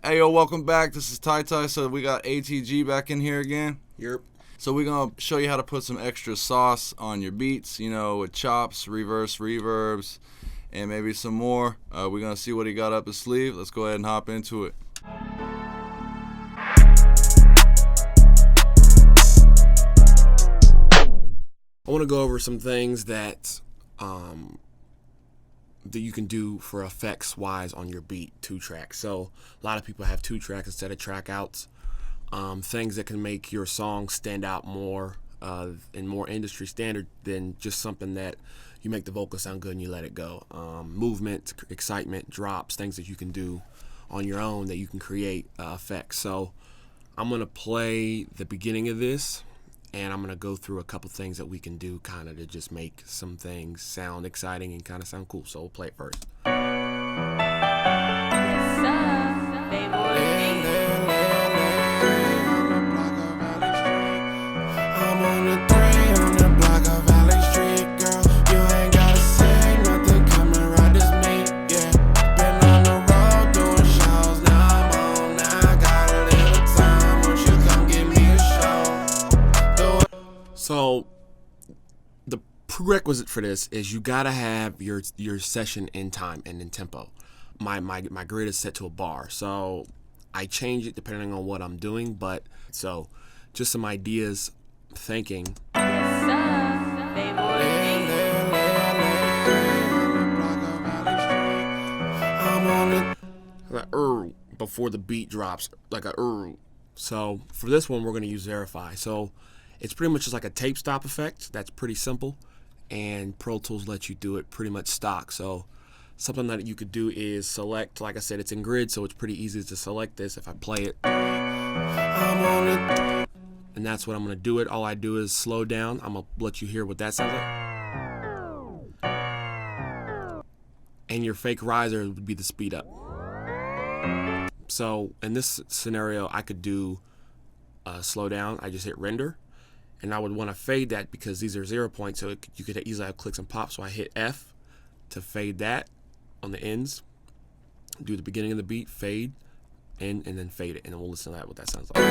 Hey yo, welcome back. This is Ty Ty. So we got ATG back in here again. Yep. So we're gonna show you how to put some extra sauce on your beats, with chops, reverse reverbs, and maybe some more. We're gonna see what he got up his sleeve. Let's go ahead and hop into it. I want to go over some things that that you can do for effects wise on your beat, 2-track. So a lot of people have 2-track instead of track outs. Things that can make your song stand out more and more industry standard than just something that you make the vocal sound good and you let it go. Movement, excitement, drops, things that you can do on your own that you can create effects. So I'm gonna play the beginning of this, and I'm gonna go through a couple things that we can do kind of to just make some things sound exciting and kind of sound cool. So we'll play it first. So the prerequisite for this is you gotta have your session in time and in tempo. My grid is set to a bar, so I change it depending on what I'm doing. But so just some ideas, thinking. Before the beat drops, like a So for this one, we're gonna use Verify. So it's pretty much just like a tape stop effect. That's pretty simple, and Pro Tools lets you do it pretty much stock. So something that you could do is select, like I said, it's in grid, so it's pretty easy to select this. If I play it, and that's what I'm gonna do it. All I do is slow down. I'm gonna let you hear what that sounds like. And your fake riser would be the speed up. So in this scenario, I could do slow down. I just hit render, and I would want to fade that because these are 0 points, so you could easily have clicks and pops. So I hit F to fade that on the ends. Do the beginning of the beat, fade, in, and then fade it, and then we'll listen to that, what that sounds like.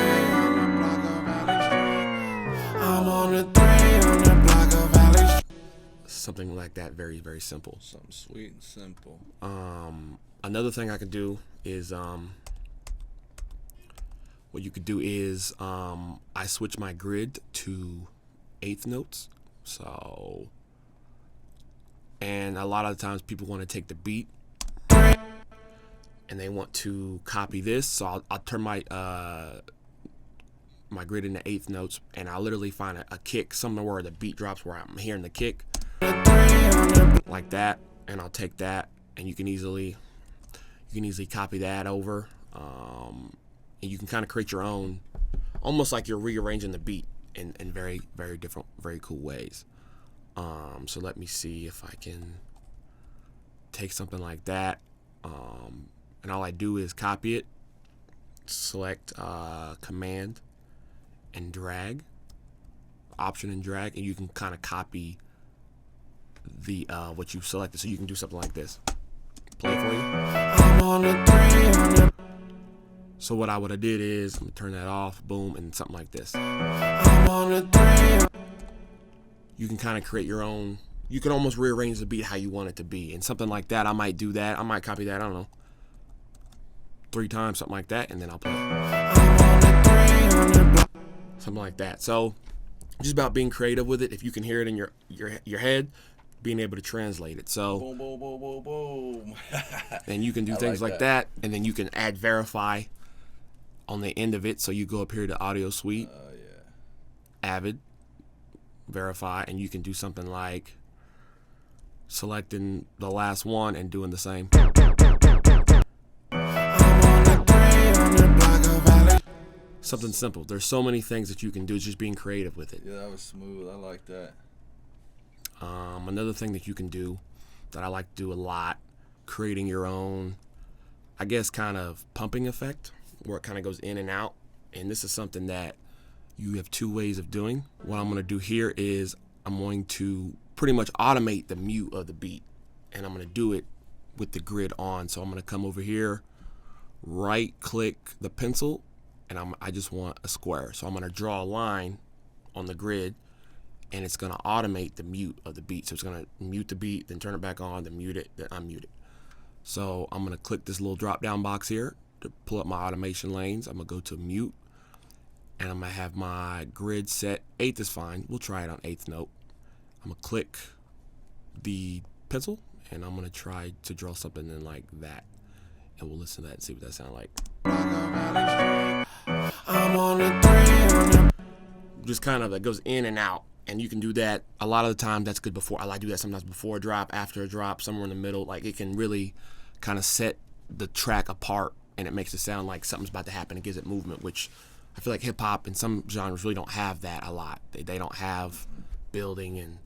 I'm on the 3 on the block of Valley. Something like that, very, very simple. Something sweet and simple. Another thing I could do is what you could do is I switch my grid to 1/8 notes. So, and a lot of the times people want to take the beat and they want to copy this. So I'll turn my my grid into 1/8 notes, and I'll literally find a kick somewhere where the beat drops, where I'm hearing the kick like that, and I'll take that, and you can easily copy that over. And you can kind of create your own, almost like you're rearranging the beat in very, very different, very cool ways. So let me see if I can take something like that, and all I do is copy it, select command and drag, option and drag, and you can kind of copy the what you selected. So you can do something like this. Play it for you. I'm on the 3. So what I would have did is, I'm gonna turn that off, boom, and something like this. I'm on the 3. You can kind of create your own. You can almost rearrange the beat how you want it to be, and something like that. I might do that. I might copy that. I don't know, 3 times, something like that, and then I'll play it. Something like that. So just about being creative with it. If you can hear it in your head, being able to translate it. So Boom, boom, boom, boom, boom. and you can do things like that, and then you can add Verify on the end of it. So you go up here to Audio Suite, Avid, Verify, and you can do something like selecting the last one and doing the same. Something simple. There's so many things that you can do. It's just being creative with it. Yeah, that was smooth. I like that. Another thing that you can do that I like to do a lot, creating your own, I guess, kind of pumping effect where it kind of goes in and out. And this is something that you have 2 ways of doing. What I'm going to do here is I'm going to pretty much automate the mute of the beat, and I'm going to do it with the grid on. So I'm going to come over here right click the pencil, and I just want a square. So I'm going to draw a line on the grid, and it's going to automate the mute of the beat. So it's going to mute the beat, then turn it back on, then mute it, then unmute it. So I'm going to click this little drop down box here to pull up my automation lanes. I'm going to go to mute, and I'm going to have my grid set. 8th is fine. We'll try it on 8th note. I'm going to click the pencil, and I'm going to try to draw something in like that. And we'll listen to that and see what that sounds like. I'm on a 3. Just kind of, that goes in and out. And you can do that a lot of the time. That's good before. I like to do that sometimes before a drop, after a drop, somewhere in the middle. Like, it can really kind of set the track apart, and it makes it sound like something's about to happen. It gives it movement, which I feel like hip hop and some genres really don't have that a lot. They don't have building and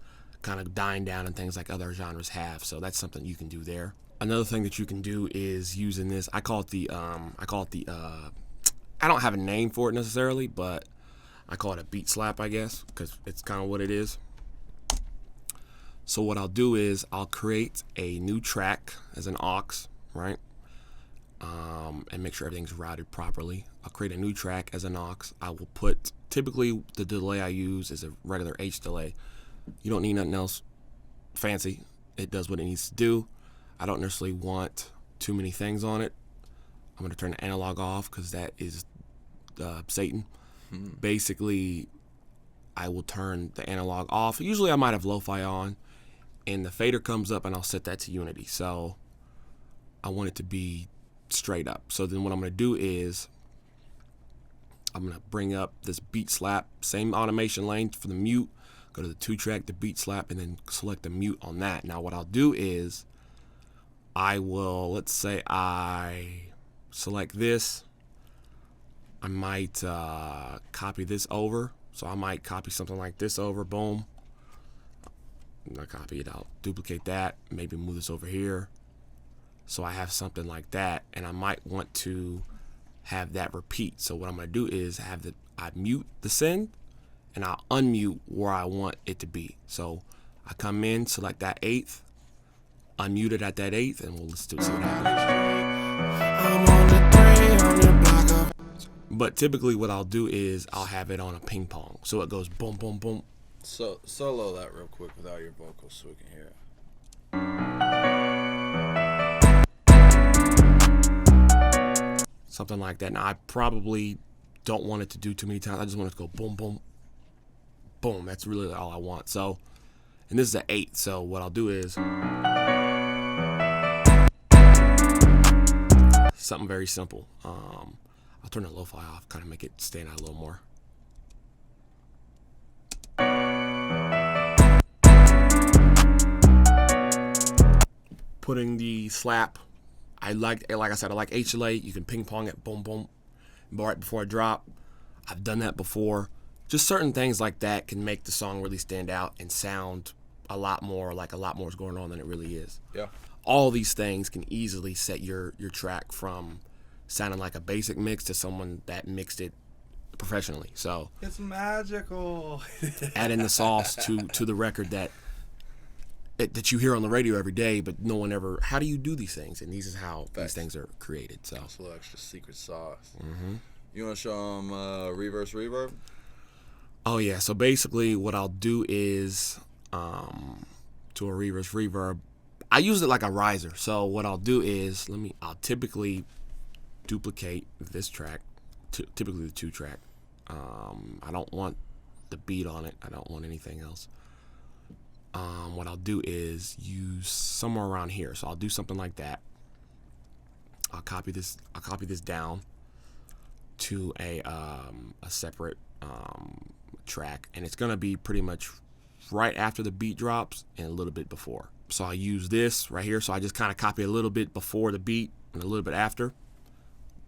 kind of dying down and things like other genres have. So that's something you can do there. Another thing that you can do is using this. I don't have a name for it necessarily, but I call it a beat slap, I guess, because it's kind of what it is. So what I'll do is I'll create a new track as an aux, right? And make sure everything's routed properly. I'll create a new track as an aux. I will put, typically the delay I use is a regular H delay. You don't need nothing else fancy. It does what it needs to do. I don't necessarily want too many things on it. I'm going to turn the analog off because that is Satan. Basically, I will turn the analog off. Usually I might have lo-fi on, and the fader comes up, and I'll set that to unity. So I want it to be straight up. So then what I'm going to do is I'm going to bring up this beat slap, same automation lane for the mute, go to the 2-track, the beat slap, and then select the mute on that. Now what I'll do is I will, let's say I select this. I might copy this over. So I might copy something like this over, boom. I'll copy it out, duplicate that, maybe move this over here. So I have something like that, and I might want to have that repeat. So what I'm gonna do is I mute the send, and I'll unmute where I want it to be. So I come in, select that 8th, unmute it at that 8th, and we'll listen to it, see what happens. But typically what I'll do is I'll have it on a ping pong. So it goes boom, boom, boom. So solo that real quick without your vocals so we can hear it. Something like that. Now I probably don't want it to do too many times. I just want it to go boom, boom, boom. That's really all I want. So, and this is an 8. So what I'll do is something very simple. I'll turn the lo-fi off, kind of make it stand out a little more. Putting the slap, like I said, I like HLA. You can ping pong it, boom, boom, right before I drop. I've done that before. Just certain things like that can make the song really stand out and sound a lot more like a lot more is going on than it really is. Yeah. All these things can easily set your track from sounding like a basic mix to someone that mixed it professionally. So it's magical. Add in the sauce to the record that you hear on the radio every day, but no one ever. How do you do these things? And these is how these things are created. So it's a little extra secret sauce. Mm-hmm. You want to show them reverse reverb? Oh yeah. So basically, what I'll do is to a reverse reverb, I use it like a riser. So what I'll do is I'll typically duplicate this track, typically the 2-track. I don't want the beat on it. I don't want anything else. What I'll do is use somewhere around here. So I'll do something like that. I'll copy this down to a separate track, and it's gonna be pretty much right after the beat drops and a little bit before. So I use this right here. So I just kind of copy a little bit before the beat and a little bit after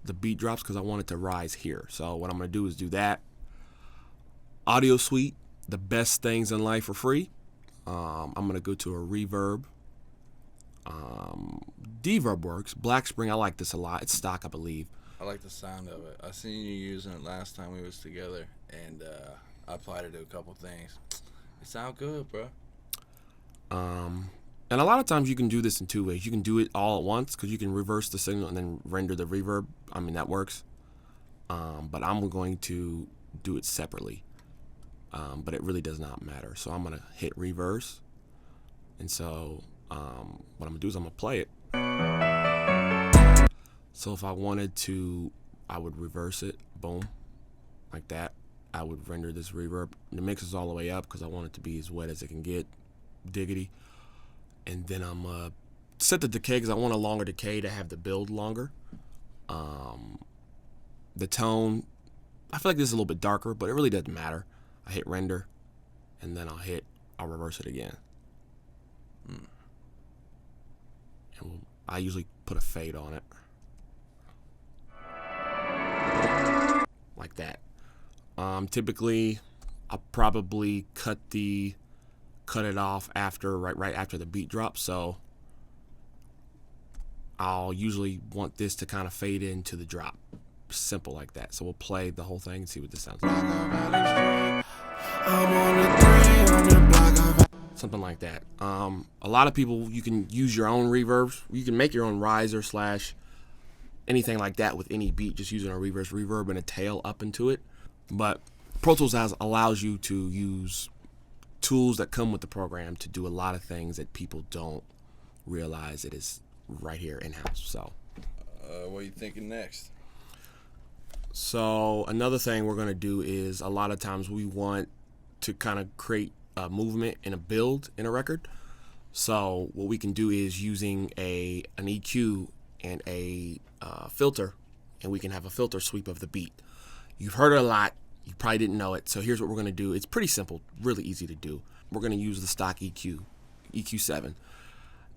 the beat drops because I want it to rise here. So what I'm going to do is do that. Audio Suite, the best things in life for free. I'm going to go to a reverb. Deverb works. Black Spring, I like this a lot. It's stock, I believe. I like the sound of it. I seen you using it last time we was together, and I applied it to a couple things. It sound good, bro. And a lot of times you can do this in 2 ways. You can do it all at once because you can reverse the signal and then render the reverb I mean, that works. But I'm going to do it separately. But it really does not matter. So I'm going to hit reverse. And so what I'm going to do is I'm going to play it. So if I wanted to, I would reverse it. Boom. Like that. I would render this reverb. The mix is all the way up because I want it to be as wet as it can get. Diggity. And then I'm set the decay because I want a longer decay to have the build longer. The tone, I feel like this is a little bit darker, but it really doesn't matter. I hit render, and then I'll reverse it again. And I usually put a fade on it. Like that. Typically, I'll probably cut it off after right after the beat drop. So I'll usually want this to kind of fade into the drop. Simple like that. So we'll play the whole thing and see what this sounds like. Something like that. A lot of people, you can use your own reverbs. You can make your own riser / anything like that with any beat, just using a reverse reverb and a tail up into it. But Pro Tools allows you to use tools that come with the program to do a lot of things that people don't realize it is right here in-house. So what are you thinking next? So another thing we're going to do is a lot of times we want to kind of create a movement and a build in a record. So what we can do is using an EQ and a filter, and we can have a filter sweep of the beat. You've heard it a lot. You probably didn't know it. So here's what we're going to do. It's pretty simple, really easy to do. We're going to use the stock EQ7.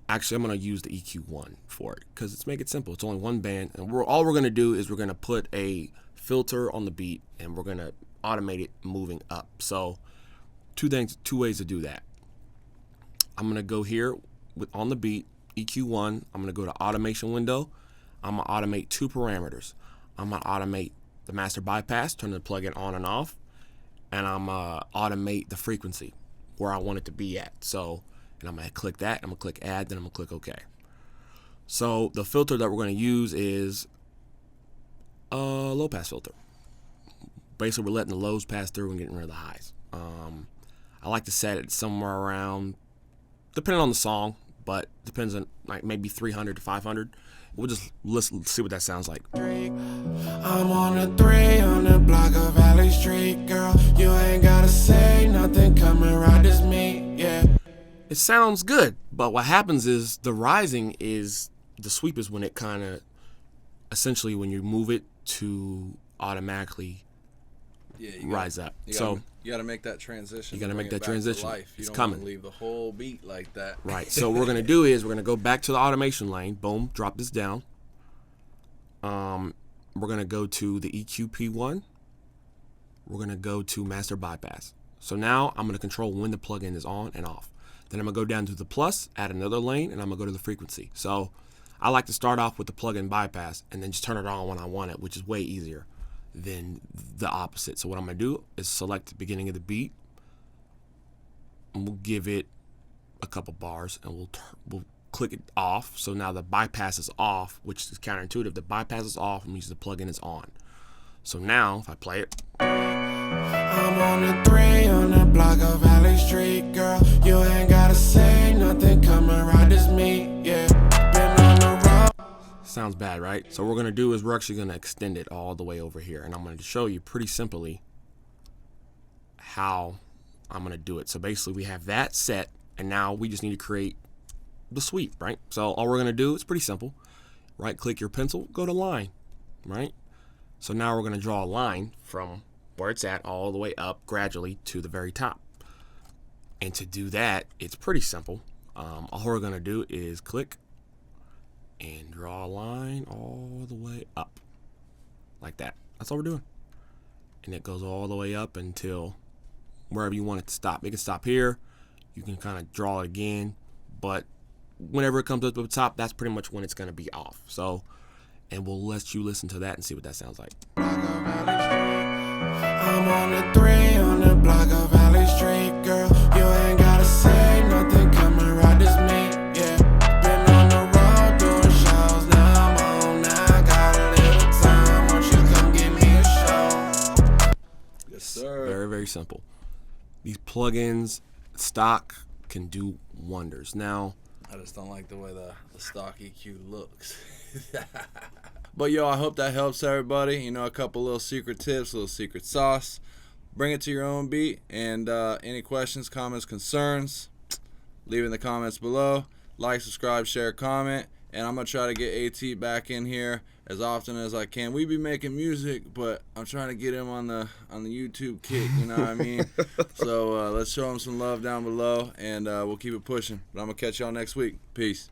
Actually, I'm going to use the EQ1 for it because let's make it simple. It's only one band, and all we're going to do is we're going to put a filter on the beat, and we're going to automate it moving up. So two ways to do that. I'm going to go here on the beat, EQ1. I'm going to go to automation window. I'm going to automate 2 parameters. I'm going to automate the master bypass, turn the plugin on and off, and I'm going to automate the frequency where I want it to be at. So, and I'm going to click that, I'm going to click add, then I'm going to click OK. So the filter that we're going to use is a low pass filter. Basically, we're letting the lows pass through and getting rid of the highs. I like to set it somewhere around, depending on the song, but depends on like maybe 300 to 500. We'll just listen, see what that sounds like. I'm on a 300 block of Valley Street, girl. You ain't gotta say nothing, come and ride this me, yeah. It sounds good, but what happens is the rising is, the sweep is when it kind of, essentially when you move it to automatically rise up. So you got to make that transition. You got to make that transition. It's coming. Want to leave the whole beat like that. Right. So what we're gonna do is we're gonna go back to the automation lane. Boom. Drop this down. We're gonna go to the EQP1. We're gonna go to master bypass. So now I'm gonna control when the plugin is on and off. Then I'm gonna go down to the plus, add another lane, and I'm gonna go to the frequency. So I like to start off with the plugin bypass and then just turn it on when I want it, which is way easier than the opposite. So what I'm gonna do is select the beginning of the beat, and we'll give it a couple bars, and we'll click it off. So now the bypass is off, which is counterintuitive. The bypass is off, and means the plugin is on. So now if I play it, I'm on the 300 block of Valley Street, girl. You ain't gotta say nothing, come and ride this me, yeah. Been on the road. Sounds bad, right? So what we're gonna do is we're actually gonna extend it all the way over here, and I'm gonna show you pretty simply how I'm gonna do it. So basically we have that set, and now we just need to create the sweep, right? So all we're gonna do is pretty simple. Right click your pencil, go to line, right? So now we're gonna draw a line from where it's at all the way up gradually to the very top. And to do that, it's pretty simple. All we're gonna do is click and draw a line all the way up like that. That's all we're doing. And it goes all the way up until wherever you want it to stop. It can stop here. You can kind of draw it again, but whenever it comes up to the top, that's pretty much when it's going to be off. So, and we'll let you listen to that and see what that sounds like. I'm on the 300 block of Valley Street, girl. You ain't gotta say nothing, come and ride this me, yeah. Been on the road doing shows, now I'm on, now I got a little time. simple. These plugins, stock, can do wonders. Now, I just don't like the way the stock EQ looks. But yo, I hope that helps everybody. You know, a couple little secret tips, little secret sauce. Bring it to your own beat. And any questions, comments, concerns, leave in the comments below. Like, subscribe, share, comment. And I'm going to try to get AT back in here as often as I can. We be making music, but I'm trying to get him on the YouTube kick, you know what I mean? So let's show him some love down below, and we'll keep it pushing. But I'm going to catch y'all next week. Peace.